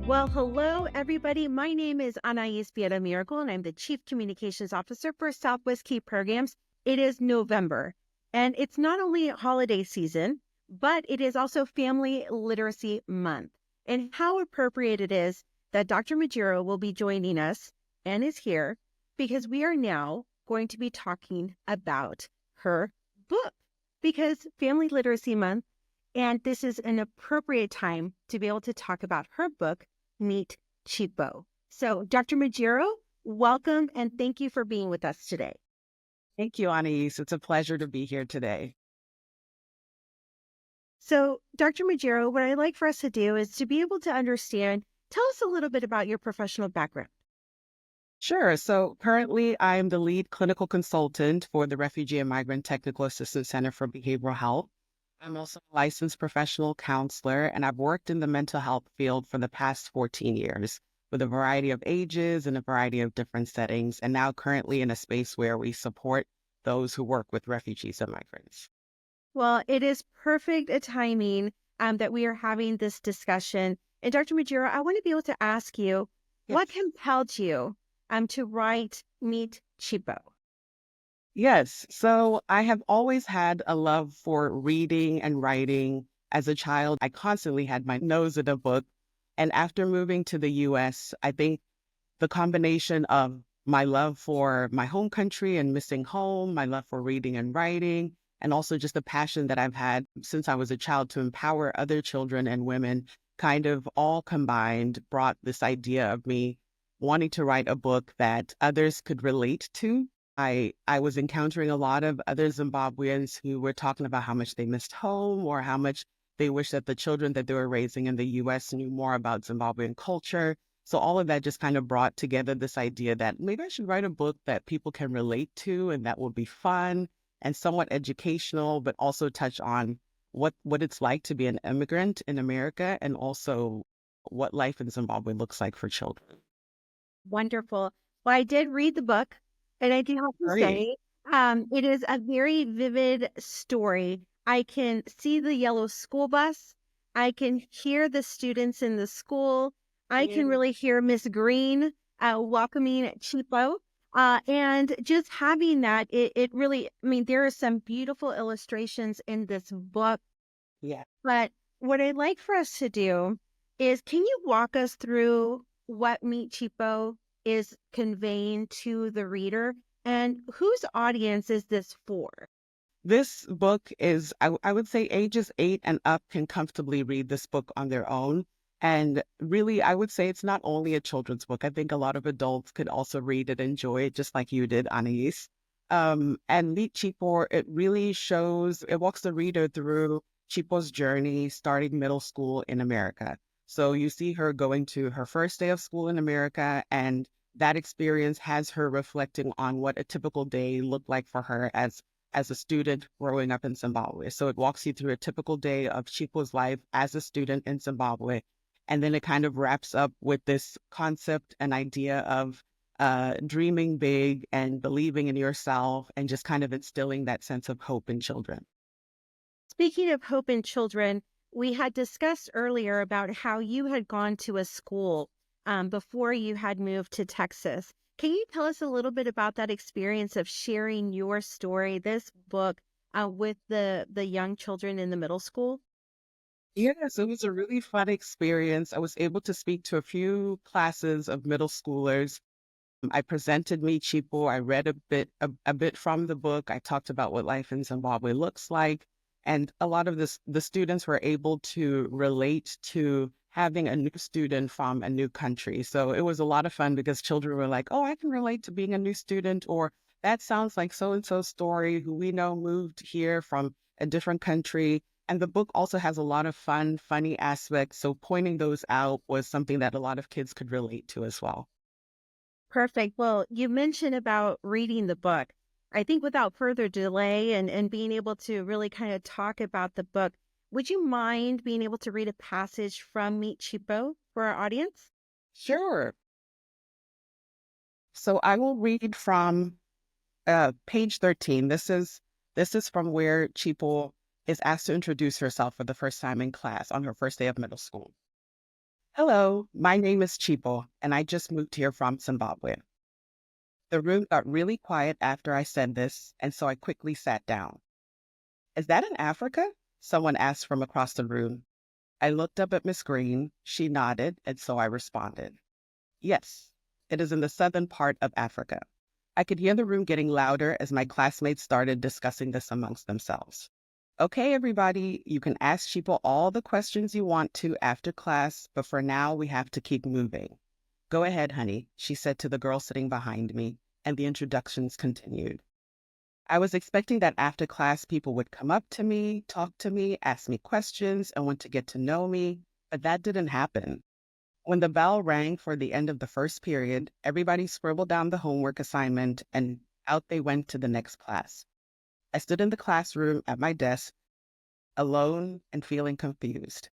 Well, hello, everybody. My name is Anais Vieta Miracle, and I'm the Chief Communications Officer for Southwest Key Programs. It is November, and it's not only holiday season, but it is also Family Literacy Month. And how appropriate it is that Dr. Majero will be joining us and is here because we are now going to be talking about her book because Family Literacy Month, and this is an appropriate time to be able to talk about her book, Meet Chipo. So, Dr. Majero, welcome and thank you for being with us today. Thank you, Anais. It's a pleasure to be here today. So, Dr. Majero, what I'd like for us to do is to be able to understand, tell us a little bit about your professional background. Sure. So currently, I'm the lead clinical consultant for the Refugee and Migrant Technical Assistance Center for Behavioral Health. I'm also a licensed professional counselor, and I've worked in the mental health field for the past 14 years with a variety of ages and a variety of different settings, and now currently in a space where we support those who work with refugees and migrants. Well, it is perfect a timing that we are having this discussion. And Dr. Majero, I want to be able to ask you, what Yes. compelled you to write Meet Chipo? Yes. So I have always had a love for reading and writing. As a child, I constantly had my nose in a book. And after moving to the US, I think the combination of my love for my home country and missing home, my love for reading and writing, and also just the passion that I've had since I was a child to empower other children and women kind of all combined brought this idea of me wanting to write a book that others could relate to. I was encountering a lot of other Zimbabweans who were talking about how much they missed home or how much they wish that the children that they were raising in the US knew more about Zimbabwean culture. So all of that just kind of brought together this idea that maybe I should write a book that people can relate to and that will be fun and somewhat educational, but also touch on what it's like to be an immigrant in America and also what life in Zimbabwe looks like for children. Wonderful. Well, I did read the book, and I do have to Great. say, it is a very vivid story. I can see the yellow school bus. I can hear the students in the school. I can Yeah. really hear Miss Green welcoming Chipo. And just having that, it really, I mean, there are some beautiful illustrations in this book. Yeah. But what I'd like for us to do is, can you walk us through what Meet Chipo is conveying to the reader and whose audience is this for? This book is, I would say ages 8 and up can comfortably read this book on their own. And really, I would say it's not only a children's book. I think a lot of adults could also read it, enjoy it, just like you did, Anais. And Meet Chipo, it really shows, it walks the reader through Chipo's journey starting middle school in America. So you see her going to her first day of school in America, and that experience has her reflecting on what a typical day looked like for her as a student growing up in Zimbabwe. So it walks you through a typical day of Chipo's life as a student in Zimbabwe. And then it kind of wraps up with this concept and idea of dreaming big and believing in yourself and just kind of instilling that sense of hope in children. Speaking of hope in children, we had discussed earlier about how you had gone to a school before you had moved to Texas. Can you tell us a little bit about that experience of sharing your story, this book, with the young children in the middle school? Yes, it was a really fun experience. I was able to speak to a few classes of middle schoolers. I presented Me Chipo. I read a bit from the book. I talked about what life in Zimbabwe looks like. And a lot of the students were able to relate to having a new student from a new country. So it was a lot of fun because children were like, oh, I can relate to being a new student, or that sounds like so and so story who we know moved here from a different country. And the book also has a lot of fun, funny aspects. So pointing those out was something that a lot of kids could relate to as well. Perfect. Well, you mentioned about reading the book. I think without further delay and being able to really kind of talk about the book, would you mind being able to read a passage from Meet Chipo for our audience? Sure. So I will read from page 13. This is from where Chipo is asked to introduce herself for the first time in class on her first day of middle school. Hello, my name is Chipo, and I just moved here from Zimbabwe. The room got really quiet after I said this, and so I quickly sat down. Is that in Africa? Someone asked from across the room. I looked up at Miss Green. She nodded, and so I responded. Yes, it is in the southern part of Africa. I could hear the room getting louder as my classmates started discussing this amongst themselves. Okay, everybody, you can ask Chipo all the questions you want to after class, but for now we have to keep moving. Go ahead, honey, she said to the girl sitting behind me, and the introductions continued. I was expecting that after class people would come up to me, talk to me, ask me questions, and want to get to know me, but that didn't happen. When the bell rang for the end of the first period, everybody scribbled down the homework assignment and out they went to the next class. I stood in the classroom at my desk, alone and feeling confused.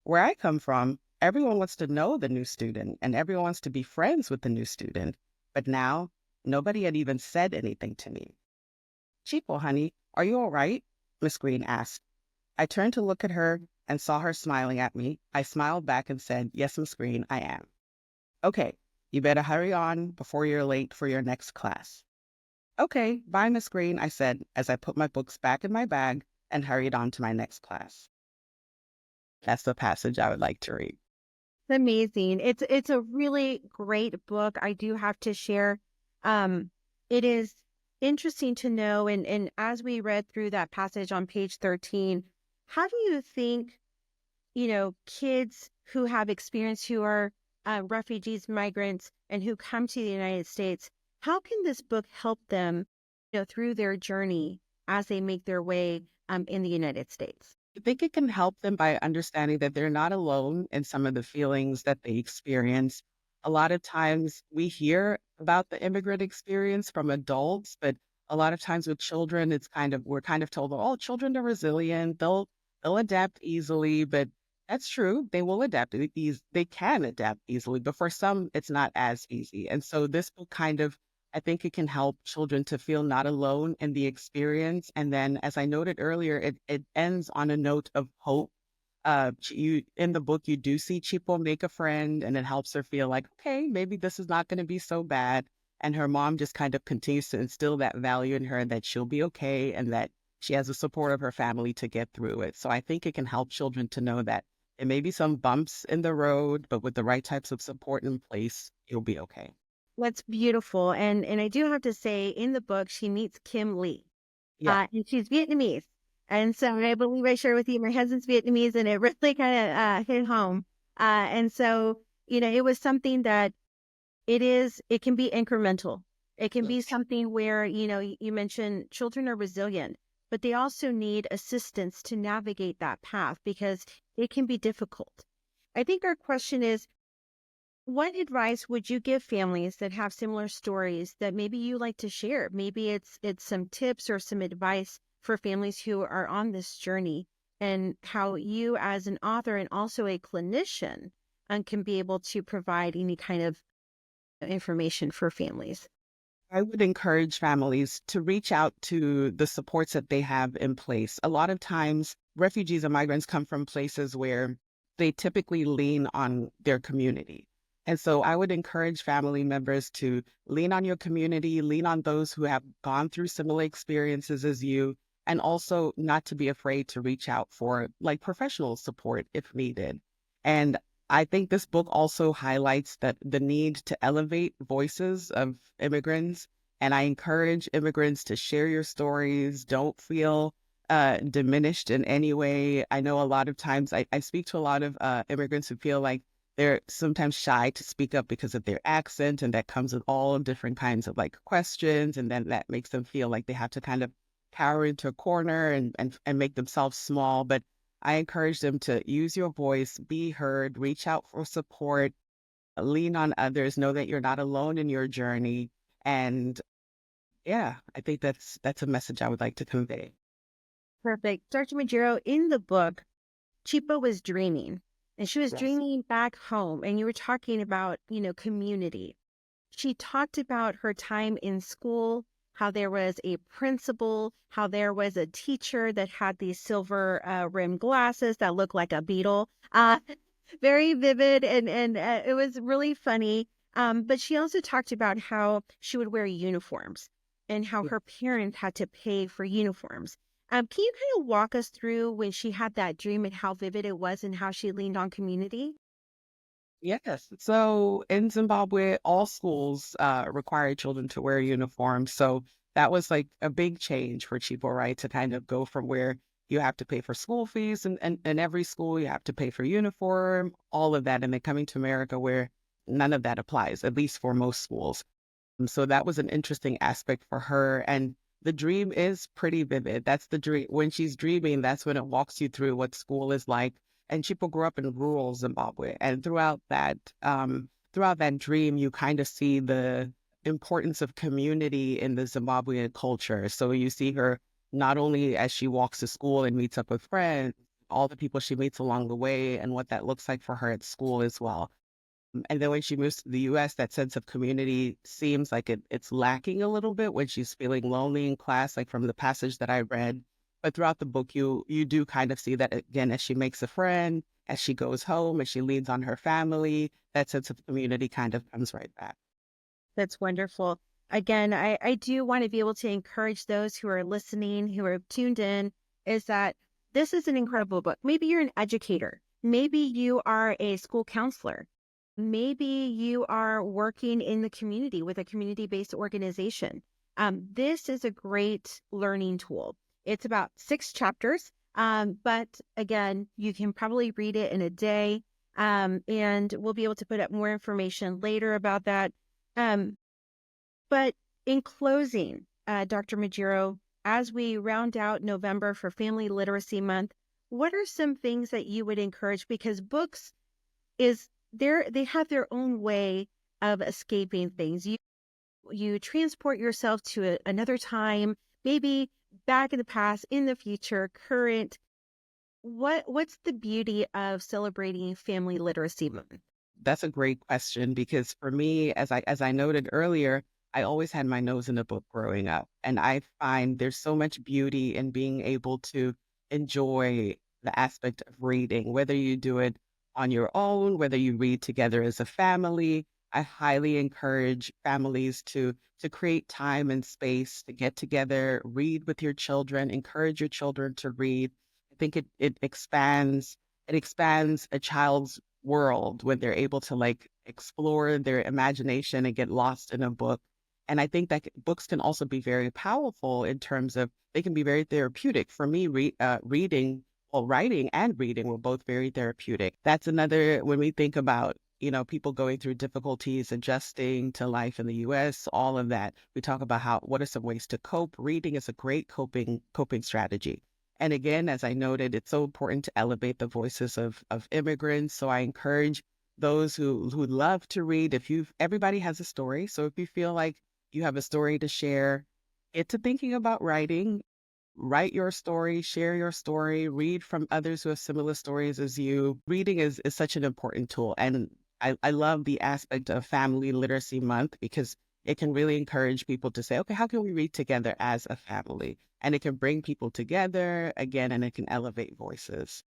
Where I come from, everyone wants to know the new student and everyone wants to be friends with the new student. But now, nobody had even said anything to me. Chipo, honey, are you all right? Miss Green asked. I turned to look at her and saw her smiling at me. I smiled back and said, yes, Miss Green, I am. Okay, you better hurry on before you're late for your next class. Okay, bye, Miss Green, I said as I put my books back in my bag and hurried on to my next class. That's the passage I would like to read. It's amazing. It's a really great book. I do have to share. It is interesting to know, and as we read through that passage on page 13, how do you think, kids who have experience, who are refugees, migrants, and who come to the United States, how can this book help them, through their journey as they make their way in the United States? I think it can help them by understanding that they're not alone in some of the feelings that they experience. A lot of times we hear about the immigrant experience from adults, but a lot of times with children, we're kind of told, oh, children are resilient, they'll adapt easily, but that's true. They will adapt. They can adapt easily, but for some, it's not as easy. And so this book I think it can help children to feel not alone in the experience. And then, as I noted earlier, it ends on a note of hope. You in the book, you do see Chipo make a friend, and it helps her feel like, okay, maybe this is not going to be so bad. And her mom just kind of continues to instill that value in her that she'll be okay and that she has the support of her family to get through it. So I think it can help children to know that there may be some bumps in the road, but with the right types of support in place, you'll be okay. That's beautiful. And I do have to say, in the book, she meets Kim Lee, Yeah. and she's Vietnamese. And so I believe I share with you, my husband's Vietnamese, and it really kind of hit home. And so, it was something that it can be incremental. It can be something where, you mentioned children are resilient, but they also need assistance to navigate that path because it can be difficult. I think our question is, what advice would you give families that have similar stories that maybe you like to share? Maybe it's some tips or some advice for families who are on this journey, and how you as an author and also a clinician can be able to provide any kind of information for families. I would encourage families to reach out to the supports that they have in place. A lot of times, refugees and migrants come from places where they typically lean on their community. And so I would encourage family members to lean on your community, lean on those who have gone through similar experiences as you, and also not to be afraid to reach out for like professional support if needed. And I think this book also highlights that the need to elevate voices of immigrants. And I encourage immigrants to share your stories. Don't feel diminished in any way. I know a lot of times I speak to a lot of immigrants who feel like they're sometimes shy to speak up because of their accent. And that comes with all different kinds of like questions. And then that makes them feel like they have to kind of cower into a corner and make themselves small. But I encourage them to use your voice, be heard, reach out for support, lean on others, know that you're not alone in your journey. And yeah, I think that's a message I would like to convey. Perfect. Dr. Majero, in the book, Chipo was dreaming, and she was Yes. dreaming back home. And you were talking about, community. She talked about her time in school, how there was a principal, how there was a teacher that had these silver rimmed glasses that looked like a beetle. very vivid, and it was really funny. But she also talked about how she would wear uniforms and how her parents had to pay for uniforms. Can you kind of walk us through when she had that dream and how vivid it was and how she leaned on community? Yes. So in Zimbabwe, all schools require children to wear uniforms. So that was like a big change for Chipo, right? To kind of go from where you have to pay for school fees and every school you have to pay for uniform, all of that. And then coming to America where none of that applies, at least for most schools. So that was an interesting aspect for her. And the dream is pretty vivid. That's the dream. When she's dreaming, that's when it walks you through what school is like. And Chipo grew up in rural Zimbabwe. And throughout that dream, you kind of see the importance of community in the Zimbabwean culture. So you see her not only as she walks to school and meets up with friends, all the people she meets along the way and what that looks like for her at school as well. And then when she moves to the US, that sense of community seems like it's lacking a little bit when she's feeling lonely in class, like from the passage that I read. But throughout the book, you do kind of see that again as she makes a friend, as she goes home, as she leans on her family, that sense of community kind of comes right back. That's wonderful. Again, I do want to be able to encourage those who are listening, who are tuned in, is that this is an incredible book. Maybe you're an educator. Maybe you are a school counselor. Maybe you are working in the community with a community based organization. This is a great learning tool. It's about 6 chapters, but again, you can probably read it in a day. And we'll be able to put up more information later about that. Um, but in closing, Dr. Majero, as we round out November for Family Literacy Month, what are some things that you would encourage? Because books is they have their own way of escaping things. You transport yourself to another time, maybe back in the past, in the future, current. What's the beauty of celebrating Family Literacy Month? That's a great question because for me, as I noted earlier, I always had my nose in a book growing up. And I find there's so much beauty in being able to enjoy the aspect of reading, whether you do it on your own, whether you read together as a family. I highly encourage families to create time and space to get together, read with your children, encourage your children to read. I think it expands a child's world when they're able to like explore their imagination and get lost in a book. And I think that books can also be very powerful in terms of they can be very therapeutic. For me, reading, well, writing and reading were both very therapeutic. That's another, when we think about, people going through difficulties, adjusting to life in the US, all of that, we talk about what are some ways to cope. Reading is a great coping strategy. And again, as I noted, it's so important to elevate the voices of immigrants. So I encourage those who love to read. Everybody has a story. So if you feel like you have a story to share, get to thinking about writing. Write your story, share your story, read from others who have similar stories as you. Reading is such an important tool. And I love the aspect of Family Literacy Month because it can really encourage people to say, okay, how can we read together as a family? And it can bring people together again, and it can elevate voices.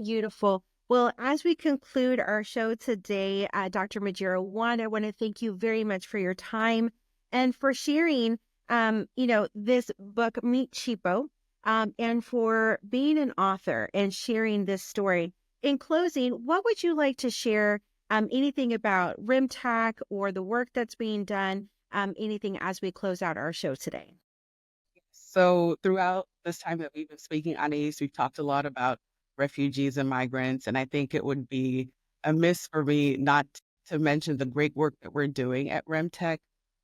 Beautiful. Well, as we conclude our show today, Dr. Majero, one, I want to thank you very much for your time and for sharing, this book, Meet Chipo, and for being an author and sharing this story. In closing, what would you like to share? Anything about RMTAC or the work that's being done? Anything as we close out our show today? So throughout this time that we've been speaking on ACE, we've talked a lot about refugees and migrants, and I think it would be amiss for me not to mention the great work that we're doing at RemTech.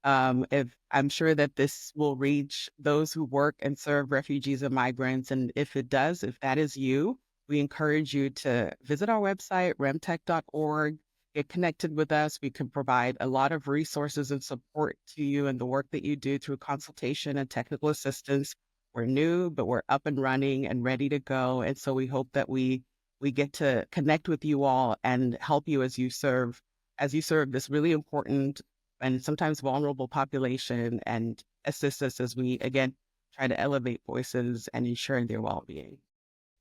If I'm sure that this will reach those who work and serve refugees and migrants, and if it does, if that is you, we encourage you to visit our website, remtech.org. Get connected with us. We can provide a lot of resources and support to you and the work that you do through consultation and technical assistance. We're new, but we're up and running and ready to go. And so we hope that we get to connect with you all and help you as you serve this really important and sometimes vulnerable population and assist us as we again try to elevate voices and ensure their well-being.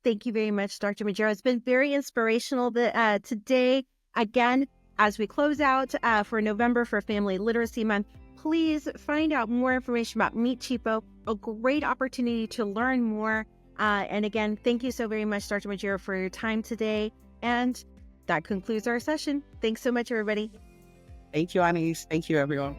Thank you very much, Dr. Majero. It's been very inspirational today. Again, as we close out for November for Family Literacy Month, please find out more information about Meet Chipo, a great opportunity to learn more. And again, thank you so very much, Dr. Majero, for your time today. And that concludes our session. Thanks so much, everybody. Thank you, Anais. Thank you, everyone.